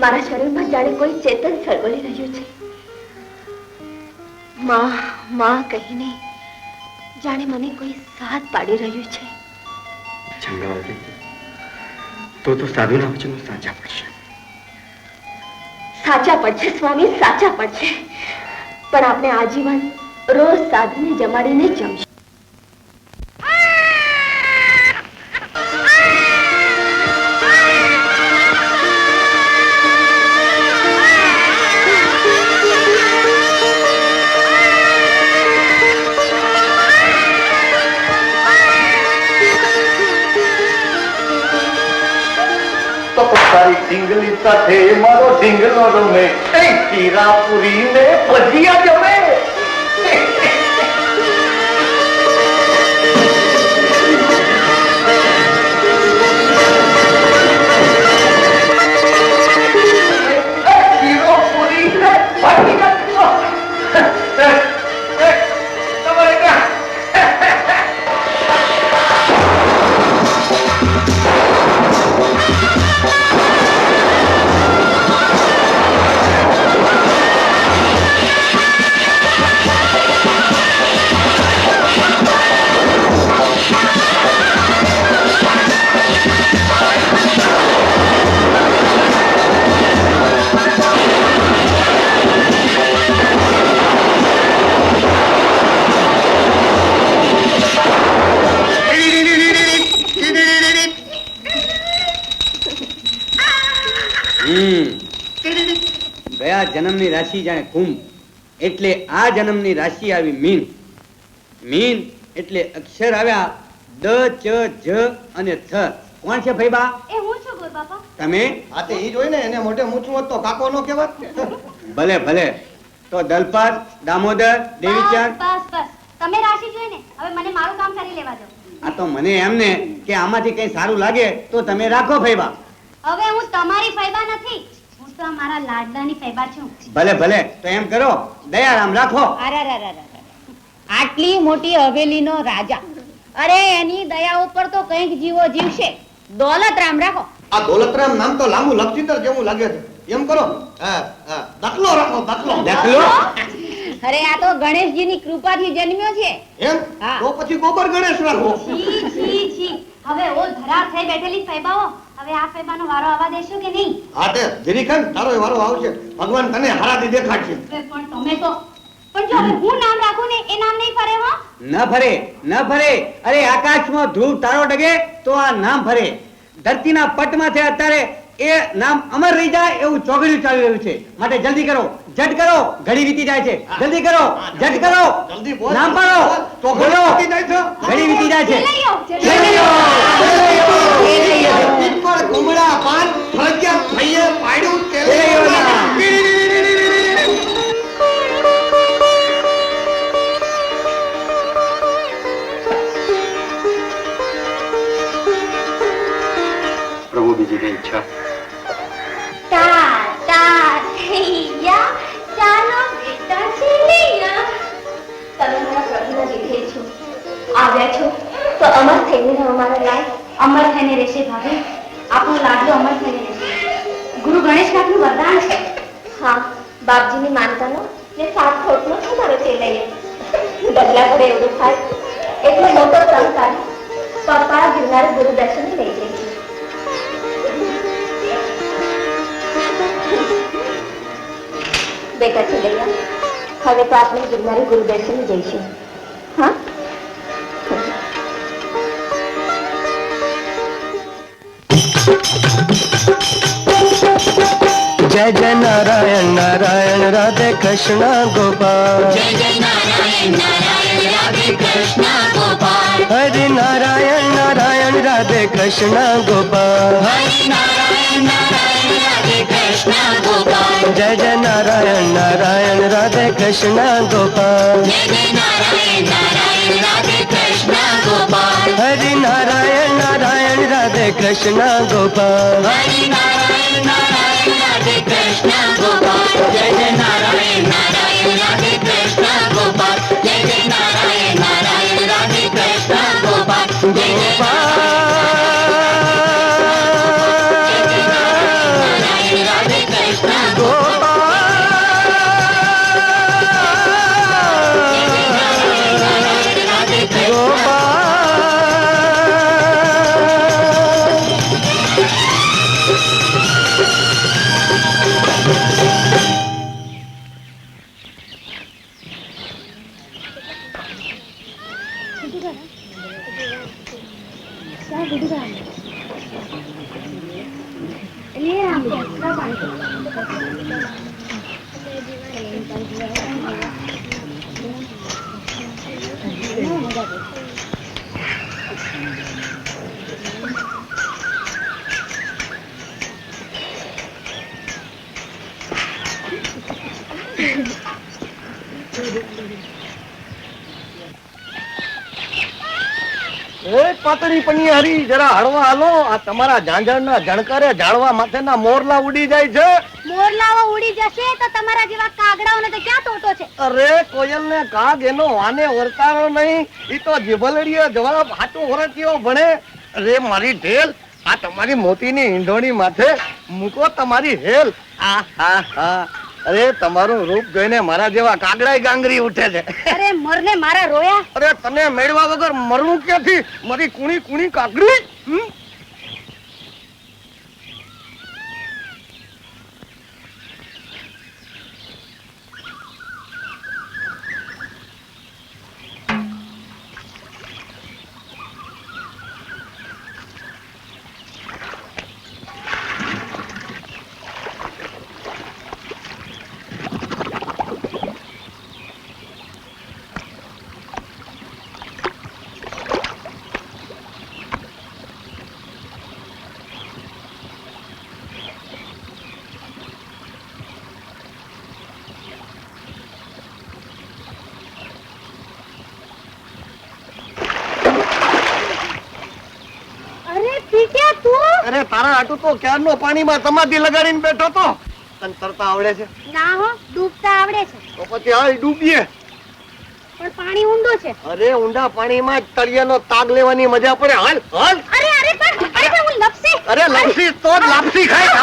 મારા શરીરમાં જાણે કોઈ ચેતન સળવળી રહ્યું છે. માં માં કહીને જાણે મને કોઈ સાથ પાડી રહ્યું છે. તો સાધુના વચનો સાચા પડશે. સાચા પડશે સ્વામી, સાચા પડશે. પણ આપણે આજીવન રોજ સાધુને જમાડીને જમશું. ઢીંગલી સાથે મારો ઢીંગલો રમે, ચીરાપુરી ને ભજીયા જમે. ચીરાપુરી ને ભજીયા તમારે ક્યાં ગયા જન્મની રાશિ જાણે કુંભ, એટલે આ જન્મની રાશિ આવી મીન. મીન એટલે અક્ષર આવ્યા દ, ચ, જ અને થ. કોણ છે ભાઈબા? એ હું છું ગોર બાપા. તમે? આ તે ઈ જોઈ ને, એને મોઢે મૂછું હોત તો કાકો નો કહેવાત. ભલે ભલે. તો દલપત, દામોદર, દેવીચંદ. બસ બસ, તમે રાશિ જોઈ ને, હવે મને મારું કામ કરી લેવા દો. આ તો મને એમને કે આમાંથી કઈ સારું લાગે તો તમે રાખો ભાઈબા. હવે હું તમારી ફૈબા નથી, હું તો મારા લાડલાની ફૈબા છું. ભલે ભલે, તો એમ કરો, દયારામ રાખો. આટલી મોટી હવેલીનો રાજા, અરે એની દયા ઉપર તો કંઈક જીવો જીવશે. દોલતરામ રાખો. આ દોલતરામ નામ તો લાંબુ લક્ષિતર જેવું લાગે છે. એમ કરો, દાખલો રાખો, દાખલો. દાખલો? અરે આ તો ગણેશજીની કૃપાથી જન્મ્યો છે. એમ? તો પછી ગોબર ગણેશ રાખો. છી છી છી, હવે ઓ ધરાર થઈ બેઠેલી ફૈબાઓ, હવે આ ફૈબાનો વારો આવવા દેશો કે નહીં? હા તે જરીખન તારો વારો આવશે. ભગવાન તને હારાથી દેખાડશે. પણ તમે તો, પણ જો હવે હું નામ રાખું ને એ નામ નહીં ફરે હો. ન ફરે, ન ફરે. અરે આકાશમાં ધ્રુવ તારો ડગે તો આ નામ ફરે. ધરતીના પટમાં છે અત્યારે એ નામ અમર રહી જાય એવું ચોગડિયું ચાલી રહ્યું છે. માટે જલ્દી કરો, ઝટ કરો, ઘડી વીતી જાય છે. જલ્દી કરો, ઝટ કરો, જલ્દી બોલ. નામ પાડો. તો બોલો, વીતી જાય છે. ઘડી વીતી જાય છે. પીપળ, કુમળા, પાન, ફરજિયાત થઈએ પાડ્યું તેલે. પ્રભુ બીજી કઈ ઈચ્છા? તા તા થૈયા, ચાલો બેટા ચલીયા. તમે મારા પ્રભુના લીધે છો, આવ્યા છો તો અમર થઈને રહો મારા લાલ. અમર થઈને રહેશે ભાભી, આપણો લાડલો અમર થઈને રહેશે. ગુરુ ગણેશનાથનું વરદાન છે. હા, બાપજીની માનતાનો ને 7 ફૂટનો છે મારો ચેલૈયો. ડગલા પડે એવડું થાય એટલો મોટો સંસ્કાર પપ્પા ગિરનાર ગુરુ દર્શન લઈ જાય છે. બેટા ચેલૈયા, હવે તો આપણે ગિરનારી ગુરુદર્શને જઈશું. હા, जय जय नारायण नारायण राधे कृष्ण गोपाल. जय जय नारायण नारायण राधे कृष्ण गोपाल. हरि नारायण नारायण राधे कृष्ण गोपाल. हरि नारायण नारायण राधे कृष्ण गोपाल. जय जय नारायण नारायण राधे कृष्ण गोपाल. जय जय नारायण नारायण राधे कृष्ण गोपाल. हरि नारायण नारायण राधे कृष्ण गोपाल. हरि नारायण नारायण राधे कृष्ण गोपाल. जय जय नारायण नारायण राधे कृष्ण गोपाल. जय जय नारायण नारायण राधे कृष्ण गोपाल. जय जय नारायण राधे कृष्ण गोपाल. राधे कृष्ण પાતળી પનિયારી જરા હળવા હાલો. આ તમારા ઝાંઝરના જણકારે ઝાડવા માથેના મોરલા ઉડી જાય છે. મોરલાઓ ઉડી જશે તો તમારા જેવા કાગડાઓને તો ક્યાં ટોટો છે? અરે કોયલ ને કાગ એનો વાને વર્તારો નહીં. ઈ તો જીભલડીયો જવાબ હાચું વરત્યો ભણે. અરે મારી ઢેલ, આ તમારી મોતીની ઈંઢોણી માથે મૂકો તમારી હેલ. આ હા હા, અરે તમારું રૂપ જોઈને મારા જેવા કાગડાય ગાંગરી ઉઠે છે. અરે મરને મારા રોયા. અરે તને મેળવા વગર મરવું ક્યાંથી મારી કુણી કુણી કાગડી. અરે તારા આટું તો ક્યારનો પાણીમાં સમાધિ લગાડીને બેઠો તો. તને તરતા આવડે છે? ના હો, ડૂબતા આવડે છે. તો પછી હાલ ડૂબીએ. પણ પાણી ઊંડું છે. અરે ઊંડા પાણીમાં તળિયાનો તાગ લેવાની મજા પડે. હાલ હાલ. અરે હું લપસી. અરે લપસી તો જ લાપસી ખાય.